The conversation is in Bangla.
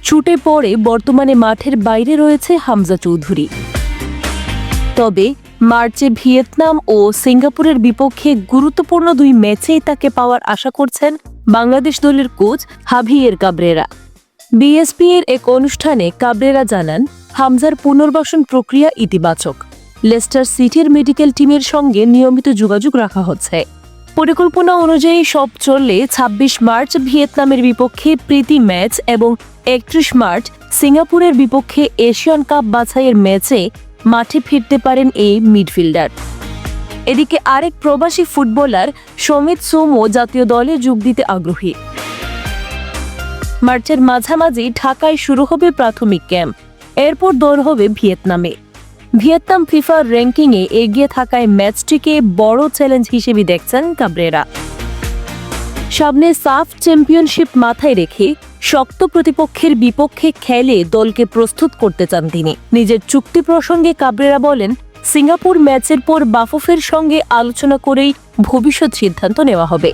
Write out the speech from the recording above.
ছুটে পড়ে বর্তমানে মাঠের বাইরে রয়েছে হামজা চৌধুরী। তবে মার্চে ভিয়েতনাম ও সিঙ্গাপুরের বিপক্ষে গুরুত্বপূর্ণ 2 ম্যাচেই তাকে পাওয়ার আশা করছেন বাংলাদেশ দলের কোচ হাভিয়ের কাবরেরা। বিএসপি এর এক অনুষ্ঠানে কাবরেরা জানান, হামজার পুনর্বাসন প্রক্রিয়া ইতিবাচক। লেস্টার সিটির মেডিকেল টিমের সঙ্গে নিয়মিত যোগাযোগ রাখা হচ্ছে। পরিকল্পনা অনুযায়ী সব চললে ২৬ মার্চ ভিয়েতনামের বিপক্ষে প্রীতি ম্যাচ এবং ৩১ মার্চ সিঙ্গাপুরের বিপক্ষে এশিয়ান কাপ বাছাইয়ের ম্যাচে মাঠে ফিরতে পারেন এই মিডফিল্ডার। এদিকে আরেক প্রবাসী ফুটবলার সমিত সোমও জাতীয় দলে যোগ দিতে আগ্রহী। মার্চের মাঝামাঝি ঢাকায় শুরু হবে প্রাথমিক ক্যাম্প, এরপর দৌড় হবে ভিয়েতনামে। ভিয়েতনাম ফিফার র্যাঙ্কিংয়ে এগিয়ে থাকায় ম্যাচটিকে বড় চ্যালেঞ্জ হিসেবে দেখছেন কাবরেরা। সামনে সাফ চ্যাম্পিয়নশিপ মাথায় রেখে শক্ত প্রতিপক্ষের বিপক্ষে খেলে দলকে প্রস্তুত করতে চান তিনি। নিজের চুক্তি প্রসঙ্গে কাবরেরা বলেন, সিঙ্গাপুর ম্যাচের পর বাফুফের সঙ্গে আলোচনা করেই ভবিষ্যৎ সিদ্ধান্ত নেওয়া হবে।